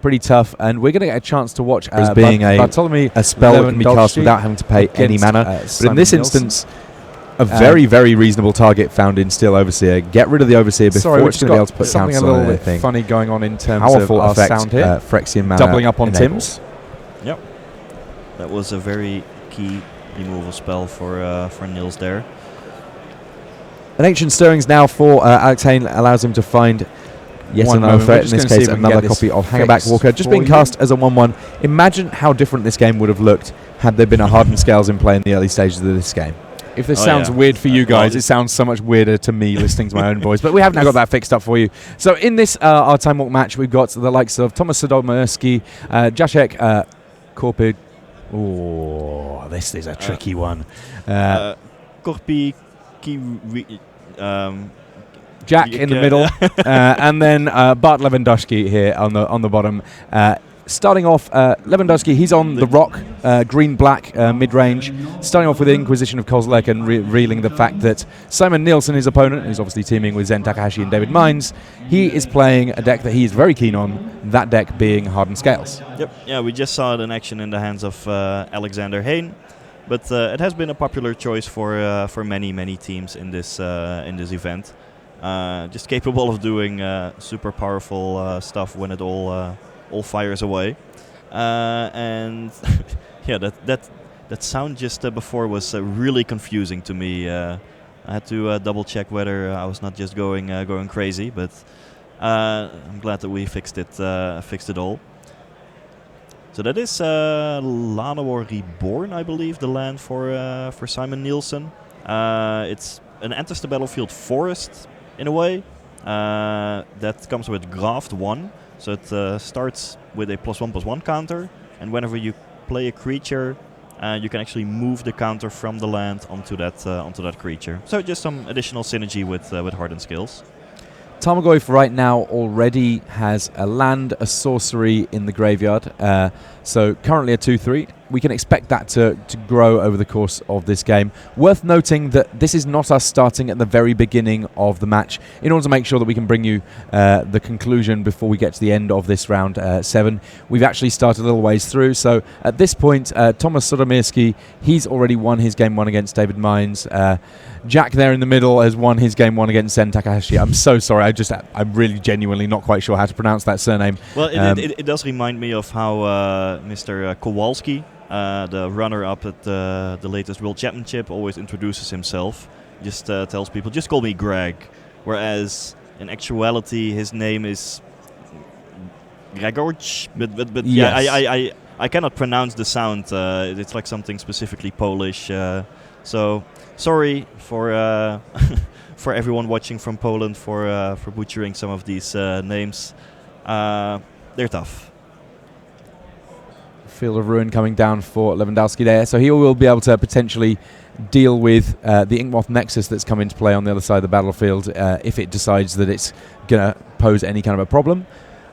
pretty tough, and we're going to get a chance to watch as being a spell that can be cast without having to pay any mana. But in this instance, a very, very reasonable target found in Steel Overseer. Get rid of the Overseer before it's going to be able to put something counters a on little anything. bit funny going on in terms Powerful of our effect, sound here. Phyrexian mana Doubling up on enables. Tim's. Yep, that was a very key removal spell for Nils there. An Ancient Stirrings now for Alex Hayne allows him to find yet another threat, in this case another copy of Hangerback Walker, just being cast as a 1/1. Imagine how different this game would have looked had there been a Hardened Scales in play in the early stages of this game. If this sounds weird for you guys, it sounds so much weirder to me listening to my own voice. But we have now got that fixed up for you. So in this our Time Walk match, we've got the likes of Thomas Sodomierski, Jacek Korpid. Oh, this is a tricky one. Korpi Jack in the middle, and then Bart Lewandowski here on the bottom. Starting off, Lewandowski, he's on the rock, green-black mid-range. Starting off with the Inquisition of Kozilek and revealing the fact that Simon Nielsen, his opponent, who's obviously teaming with Zen Takahashi and David Mines, he is playing a deck that he is very keen on, that deck being Hardened Scales. Yep, yeah, we just saw it in action in the hands of Alexander Hayne. But it has been a popular choice for many teams in this event. Just capable of doing super powerful stuff when it all fires away. And yeah, that sound just before was really confusing to me. I had to double check whether I was not just going crazy, but I'm glad that we fixed it all. So that is Llanowar Reborn, I believe, the land for Simon Nielsen. It's an enters the battlefield forest in a way. That comes with Graft 1. So it starts with a +1/+1 counter, and whenever you play a creature, you can actually move the counter from the land onto that creature. So just some additional synergy with Hardened Scales. Tarmogoyf right now already has a land, a sorcery in the graveyard. So currently a 2/3. We can expect that to grow over the course of this game. Worth noting that this is not us starting at the very beginning of the match. In order to make sure that we can bring you the conclusion before we get to the end of this round 7, we've actually started a little ways through. So at this point, Thomas Sodomierski, he's already won his game 1 against David Mines. Jack there in the middle has won his game 1 against Zen Takahashi. I'm so sorry. I'm really genuinely not quite sure how to pronounce that surname. Well, it does remind me of how Mr. Kowalski, the runner-up at the latest World Championship, always introduces himself. Just tells people, just call me Greg. Whereas in actuality, his name is Gregorz. But yes. Yeah, I cannot pronounce the sound. It's like something specifically Polish. So sorry for for everyone watching from Poland for butchering some of these names. They're tough. Field of Ruin coming down for Lewandowski there. So he will be able to potentially deal with the Inkmoth Nexus that's come into play on the other side of the battlefield if it decides that it's going to pose any kind of a problem.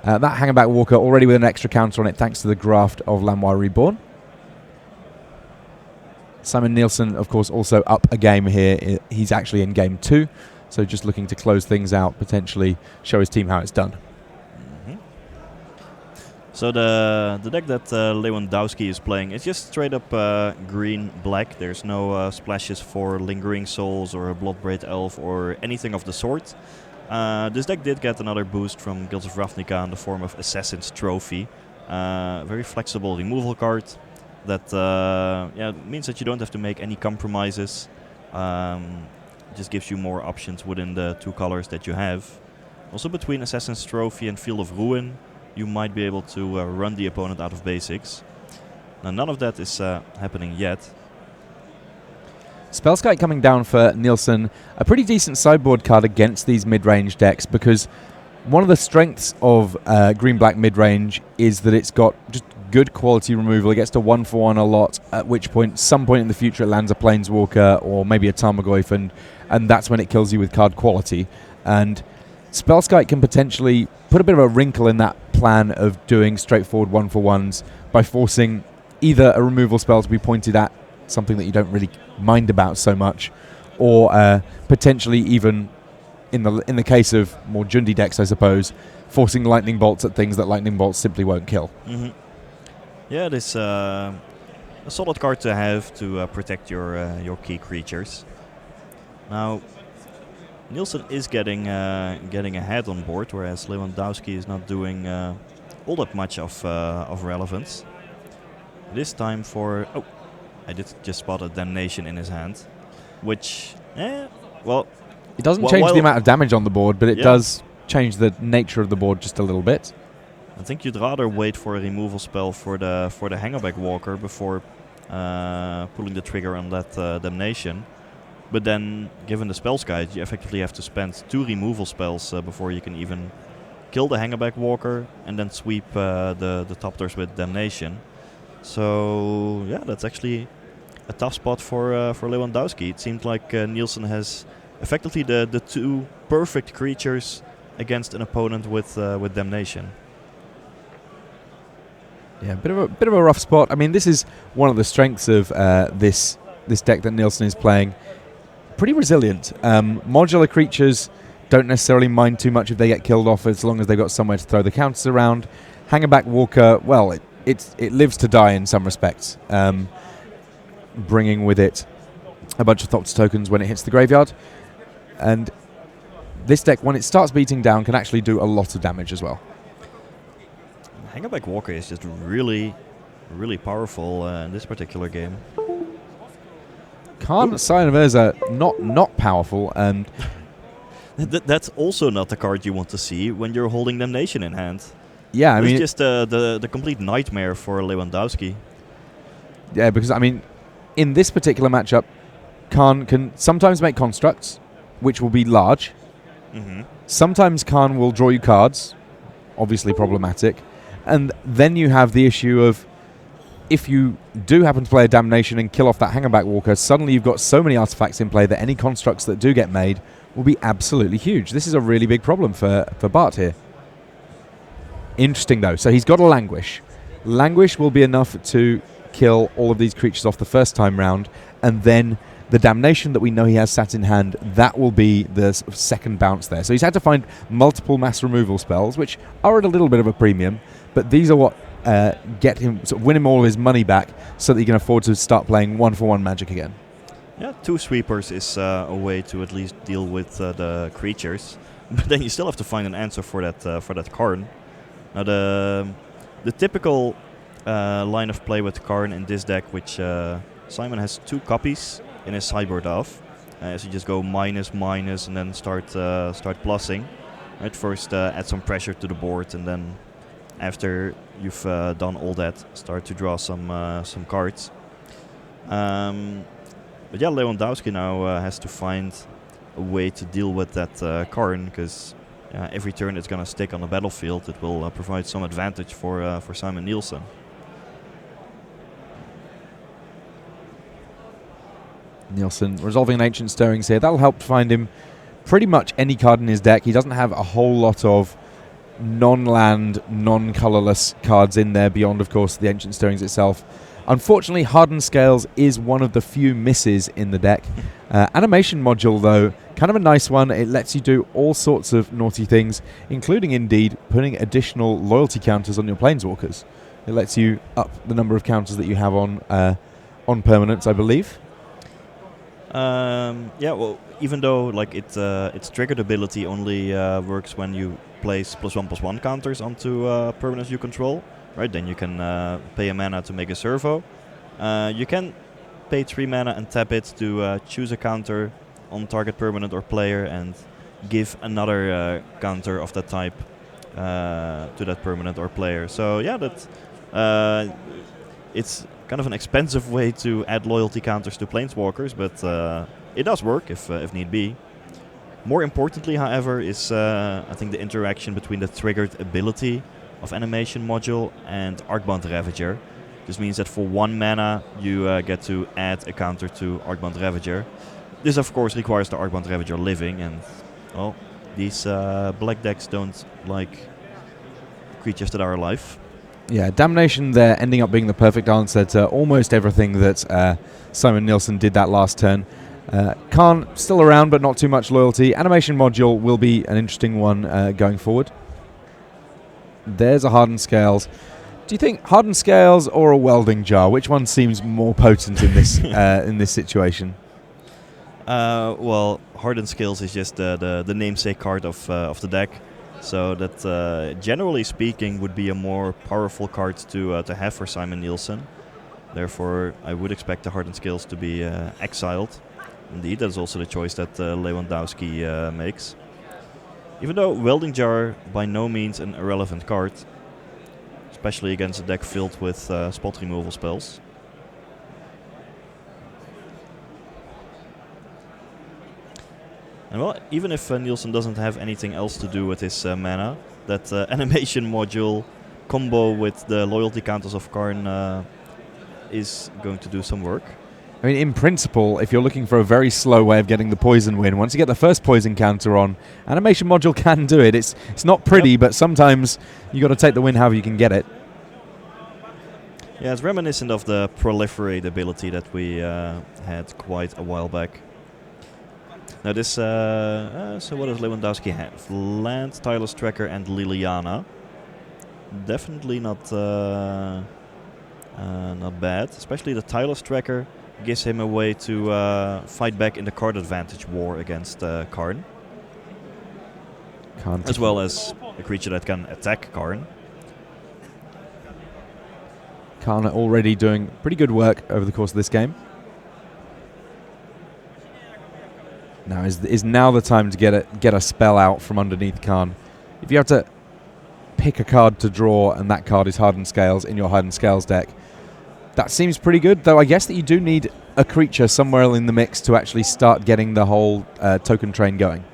That Hangerback Walker already with an extra counter on it thanks to the graft of Llanowar Reborn. Simon Nielsen, of course, also up a game here. He's actually in game 2. So just looking to close things out, potentially show his team how it's done. So the deck that Lewandowski is playing is just straight up green-black. There's no splashes for Lingering Souls or a Bloodbraid Elf or anything of the sort. This deck did get another boost from Guilds of Ravnica in the form of Assassin's Trophy. Very flexible removal card that means that you don't have to make any compromises. Just gives you more options within the 2 colors that you have. Also between Assassin's Trophy and Field of Ruin, you might be able to run the opponent out of basics. Now, none of that is happening yet. Spellskite coming down for Nielsen. A pretty decent sideboard card against these mid-range decks because one of the strengths of green-black mid-range is that it's got just good quality removal. It gets to 1/1 a lot, at which point, some point in the future, it lands a Planeswalker or maybe a Tarmogoyf, and that's when it kills you with card quality. And Spellskite can potentially put a bit of a wrinkle in that plan of doing straightforward 1/1s by forcing either a removal spell to be pointed at something that you don't really mind about so much, or potentially even in the case of more Jundi decks, I suppose, forcing lightning bolts at things that lightning bolts simply won't kill. Mm-hmm. Yeah, it is a solid card to have to protect your key creatures. Now, Nielsen is getting ahead on board, whereas Lewandowski is not doing all that much of relevance. It is time for... Oh, I did just spot a Damnation in his hand, which, well... It doesn't change the amount of damage on the board, but it does change the nature of the board just a little bit. I think you'd rather wait for a removal spell for the Hangerback Walker before pulling the trigger on that Damnation. But then, given the spells guide, you effectively have to spend 2 removal spells before you can even kill the Hangerback Walker and then sweep the top doors with Damnation. So yeah, that's actually a tough spot for Lewandowski. It seemed like Nielsen has effectively the 2 perfect creatures against an opponent with Damnation. Yeah, bit of a rough spot. I mean, this is one of the strengths of this deck that Nielsen is playing. Pretty resilient. Modular creatures don't necessarily mind too much if they get killed off, as long as they've got somewhere to throw the counters around. Hangerback Walker, well, it lives to die in some respects, bringing with it a bunch of Thopter tokens when it hits the graveyard. And this deck, when it starts beating down, can actually do a lot of damage as well. Hangerback Walker is just really, really powerful in this particular game. Karn, Sign of Urza, not powerful, and that's also not the card you want to see when you're holding Damnation in hand. Yeah, I mean, it's just the complete nightmare for Lewandowski. Yeah, because I mean, in this particular matchup, Karn can sometimes make constructs, which will be large. Mm-hmm. Sometimes Karn will draw you cards, obviously problematic, and then you have the issue of, if you do happen to play a Damnation and kill off that Hangerback Walker, suddenly you've got so many artifacts in play that any constructs that do get made will be absolutely huge. This is a really big problem for Bart here. Interesting, though. So he's got a Languish. Languish will be enough to kill all of these creatures off the first time round, and then the Damnation that we know he has sat in hand, that will be the sort of second bounce there. So he's had to find multiple mass removal spells, which are at a little bit of a premium, but these are what get him, sort of win him all his money back, so that he can afford to start playing 1-for-1 Magic again. Yeah, 2 sweepers is a way to at least deal with the creatures, but then you still have to find an answer for that Karn. Now the typical line of play with Karn in this deck, which Simon has 2 copies in his sideboard of, so you just go minus and then start plussing. Right, first add some pressure to the board, and then after you've done all that, start to draw some cards. But yeah, Lewandowski now has to find a way to deal with that Karn, because every turn it's going to stick on the battlefield. It will provide some advantage for Simon Nielsen. Nielsen resolving an Ancient Stirrings here. That'll help find him pretty much any card in his deck. He doesn't have a whole lot of non-land, non-colorless cards in there beyond, of course, the Ancient Stirrings itself. Unfortunately, Hardened Scales is one of the few misses in the deck. Animation module, though, kind of a nice one. It lets you do all sorts of naughty things, including, indeed, putting additional loyalty counters on your Planeswalkers. It lets you up the number of counters that you have on permanents, I believe. Yeah, well, even though like its triggered ability only works when you place +1/+1 counters onto permanents you control, right? Then you can pay a mana to make a servo. You can pay 3 mana and tap it to choose a counter on target permanent or player and give another counter of that type to that permanent or player. So yeah, that it's kind of an expensive way to add loyalty counters to Planeswalkers, but it does work if need be. More importantly, however, is I think the interaction between the triggered ability of Animation Module and Arcbound Ravager. This means that for 1 mana you get to add a counter to Arcbound Ravager. This of course requires the Arcbound Ravager living, and well, these black decks don't like creatures that are alive. Yeah, Damnation there ending up being the perfect answer to almost everything that Simon Nielsen did that last turn. Khan still around, but not too much loyalty. Animation module will be an interesting one going forward. There's a Hardened Scales. Do you think Hardened Scales or a Welding Jar? Which one seems more potent in this in this situation? Well, Hardened Scales is just the namesake card of the deck, so that generally speaking would be a more powerful card to have for Simon Nielsen. Therefore, I would expect the Hardened Scales to be exiled. Indeed, that's also the choice that Lewandowski makes. Even though Welding Jar by no means an irrelevant card, especially against a deck filled with spot removal spells. And well, even if Nielsen doesn't have anything else to do with his mana, that animation module combo with the loyalty counters of Karn is going to do some work. I mean, in principle, if you're looking for a very slow way of getting the poison win, once you get the first poison counter on, animation module can do it. It's not pretty, but sometimes you got to take the win however you can get it. Yeah, it's reminiscent of the proliferate ability that we had quite a while back. Now this, so what does Lewandowski have? Land, Tireless Tracker, and Liliana. Definitely not bad. Especially the Tireless Tracker gives him a way to fight back in the card advantage war against Karn. As well as a creature that can attack Karn. Karn already doing pretty good work over the course of this game. Now is now the time to get a spell out from underneath Karn. If you have to pick a card to draw and that card is Hardened Scales in your Hardened Scales deck, that seems pretty good, though I guess that you do need a creature somewhere in the mix to actually start getting the whole token train going.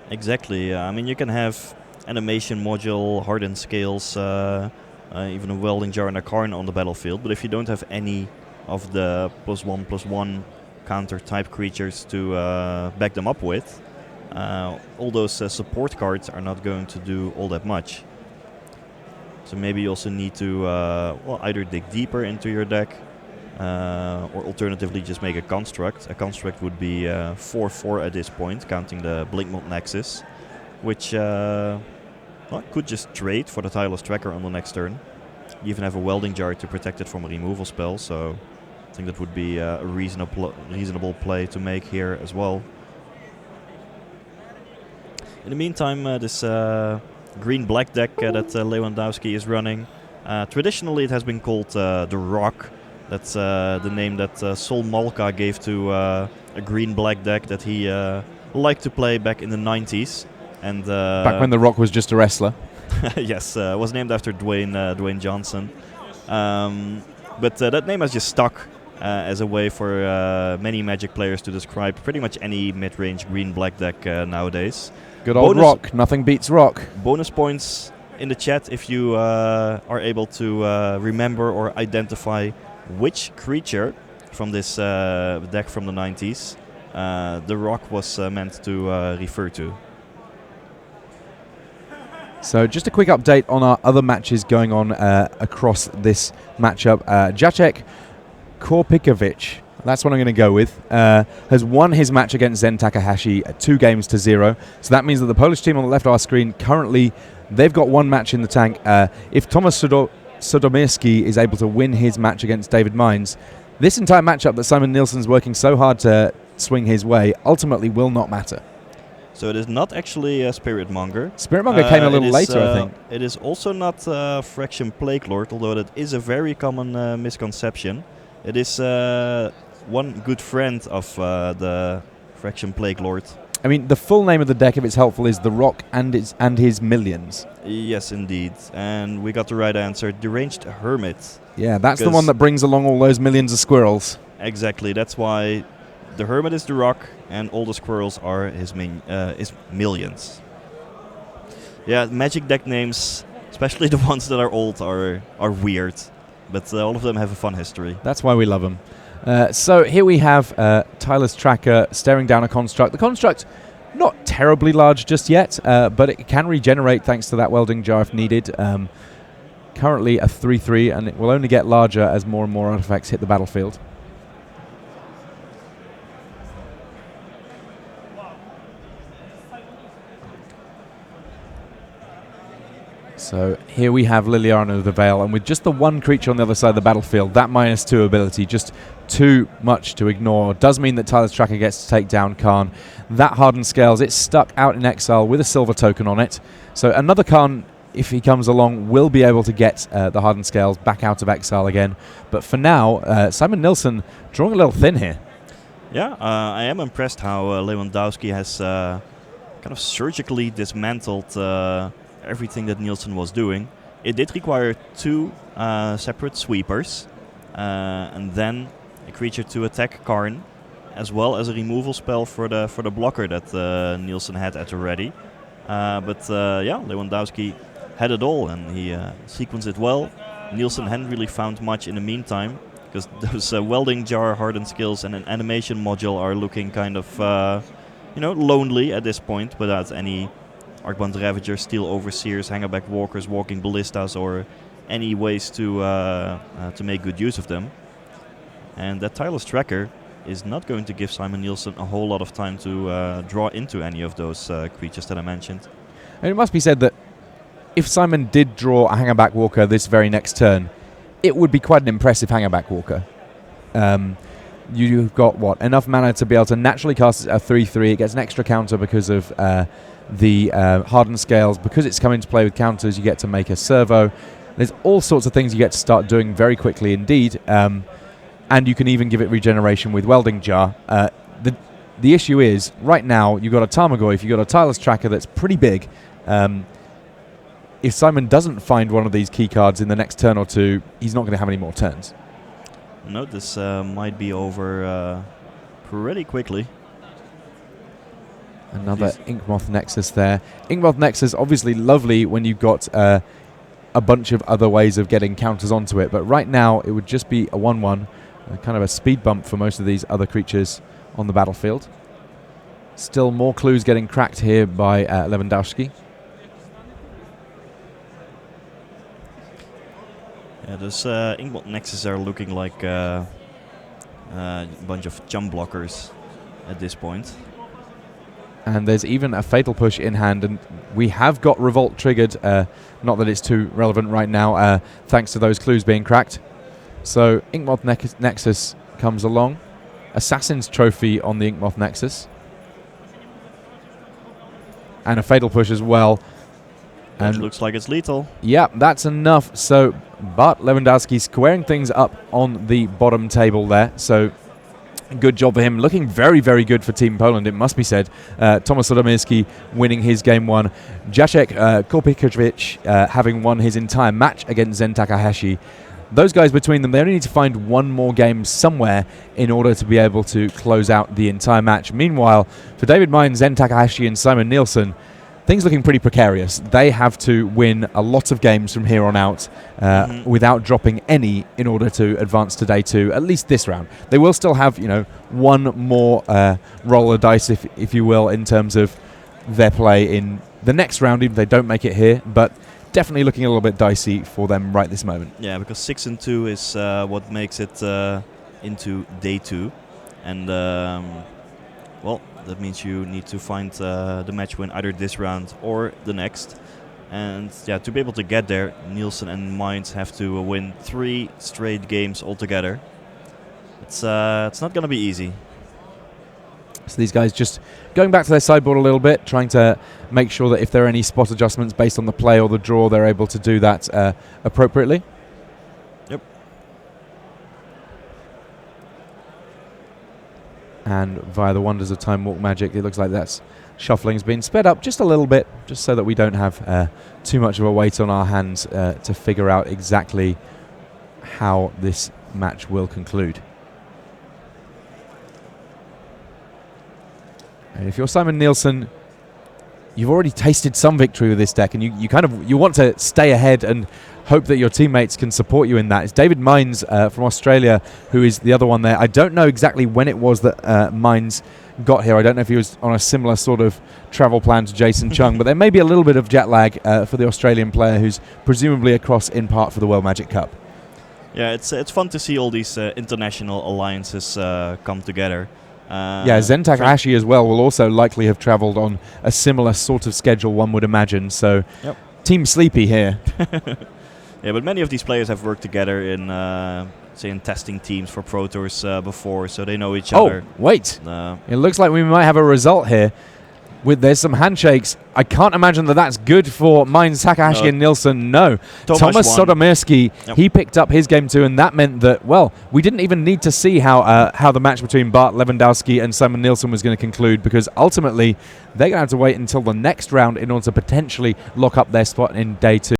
Exactly. I mean, you can have animation module, Hardened Scales, even a Welding Jar and a Karn on the battlefield, but if you don't have any of the +1/+1 counter type creatures to back them up with, all those support cards are not going to do all that much. So maybe you also need to well, either dig deeper into your deck, or alternatively just make a construct. A construct would be 4/4 at this point, counting the Blinkmod Nexus, which well, could just trade for the Tireless Tracker on the next turn. You even have a Welding Jar to protect it from a removal spell, so I think that would be a reasonable play to make here as well. In the meantime, this green-black deck that Lewandowski is running, traditionally it has been called the Rock. That's the name that Sol Malka gave to a green-black deck that he liked to play back in the 90s. And back when the Rock was just a wrestler. Yes, was named after Dwayne Johnson. But that name has just stuck as a way for many Magic players to describe pretty much any mid-range green-black deck nowadays. Good old Rock. Nothing beats Rock. Bonus points in the chat if you are able to remember or identify which creature from this deck from the 90s the Rock was meant to refer to. So just a quick update on our other matches going on across this matchup. Jacek Korpikovic, that's what I'm going to go with, has won his match against Zen Takahashi 2-0. So that means that the Polish team on the left of our screen, currently, they've got one match in the tank. If Tomasz Sodomirski is able to win his match against David Mines, this entire matchup that Simon Nielsen's working so hard to swing his way ultimately will not matter. So it is not actually Spiritmonger. Spiritmonger came a little later, I think. It is also not Fraction Plague Lord, although that is a very common misconception. It is one good friend of the Fraction Plague Lord. I mean, the full name of the deck, if it's helpful, is The Rock and his Millions. Yes, indeed. And we got the right answer, Deranged Hermit. Yeah, that's the one that brings along all those millions of squirrels. Exactly. That's why the Hermit is the Rock, and all the squirrels are his Millions. Yeah, Magic deck names, especially the ones that are old, are weird. But all of them have a fun history. That's why we love them. So here we have Tireless Tracker staring down a construct. The construct, not terribly large just yet, but it can regenerate thanks to that Welding Jar if needed. Currently a 3/3, and it will only get larger as more and more artifacts hit the battlefield. So here we have Liliana of the Veil, and with just the one creature on the other side of the battlefield, that -2 ability, just too much to ignore. Does mean that Tyler's Tracker gets to take down Khan. That Hardened Scales, it's stuck out in exile with a silver token on it. So another Khan, if he comes along, will be able to get the Hardened Scales back out of exile again. But for now, Simon Nilsson drawing a little thin here. Yeah, I am impressed how Lewandowski has kind of surgically dismantled everything that Nielsen was doing. It did require 2 separate sweepers, and then a creature to attack Karn, as well as a removal spell for the blocker that Nielsen had at the ready. But Lewandowski had it all, and he sequenced it well. Nielsen hadn't really found much in the meantime, because those welding jar, hardened skills, and an animation module are looking kind of lonely at this point, without any Arcbound Ravager, Steel Overseers, Hangerback Walkers, Walking Ballistas, or any ways to make good use of them. And that Tireless Tracker is not going to give Simon Nielsen a whole lot of time to draw into any of those creatures that I mentioned. And it must be said that if Simon did draw a Hangerback Walker this very next turn, it would be quite an impressive Hangerback Walker. You've got, enough mana to be able to naturally cast a 3/3. It gets an extra counter because of the Hardened Scales. Because it's come into play with counters, you get to make a servo. There's all sorts of things you get to start doing very quickly indeed. And you can even give it regeneration with Welding Jar. The issue is, right now, you've got a Tarmogoyf, you've got a Tireless Tracker that's pretty big. If Simon doesn't find one of these key cards in the next turn or two, he's not going to have any more turns. No, this might be over pretty quickly. Another Inkmoth Nexus there. Inkmoth Nexus, obviously lovely when you've got a bunch of other ways of getting counters onto it, but right now it would just be a 1/1, kind of a speed bump for most of these other creatures on the battlefield. Still more clues getting cracked here by Lewandowski. Yeah, those Inkmoth Nexus are looking like a bunch of jump blockers at this point. And there's even a Fatal Push in hand, and we have got Revolt triggered. Not that it's too relevant right now, thanks to those clues being cracked. So Inkmoth Nexus comes along. Assassin's Trophy on the Inkmoth Nexus. And a Fatal Push as well. And looks like it's lethal. Yeah, that's enough. So Bart Lewandowski squaring things up on the bottom table there. So good job for him. Looking very, very good for Team Poland, it must be said. Tomasz Sodomirski winning his game 1. Jacek Korpikovic having won his entire match against Zen Takahashi. Those guys between them, they only need to find one more game somewhere in order to be able to close out the entire match. Meanwhile, for David Mines, Zen Takahashi and Simon Nielsen, things looking pretty precarious. They have to win a lot of games from here on out without dropping any in order to advance to day 2, at least this round. They will still have, one more roll of dice, if you will, in terms of their play in the next round, even if they don't make it here. But definitely looking a little bit dicey for them right this moment. Yeah, because 6 and 2 is what makes it into day 2. And, that means you need to find the match win either this round or the next. And to be able to get there, Nielsen and Mainz have to win 3 straight games altogether. It's not going to be easy. So these guys just going back to their sideboard a little bit, trying to make sure that if there are any spot adjustments based on the play or the draw, they're able to do that appropriately. Yep. And via the wonders of Time Walk magic, it looks like that's shuffling's been sped up just a little bit, just so that we don't have too much of a weight on our hands to figure out exactly how this match will conclude. And if you're Simon Nielsen, you've already tasted some victory with this deck, and you want to stay ahead and hope that your teammates can support you in that. It's David Mines from Australia who is the other one there. I don't know exactly when it was that Mines got here. I don't know if he was on a similar sort of travel plan to Jason Chung, but there may be a little bit of jet lag for the Australian player who's presumably across in part for the World Magic Cup. Yeah, it's fun to see all these international alliances come together. Zen Takahashi as well will also likely have travelled on a similar sort of schedule, one would imagine. So Team Sleepy here. Yeah, but many of these players have worked together in, say, in testing teams for Pro Tours before, so they know each other. Oh, wait. It looks like we might have a result here. There's some handshakes. I can't imagine that that's good for Mainz, Takahashi, and Nilsson. No. Thomas Sodomierski, he picked up his game too, and that meant that, well, we didn't even need to see how the match between Bart Lewandowski and Simon Nilsson was going to conclude, because ultimately they're going to have to wait until the next round in order to potentially lock up their spot in day 2.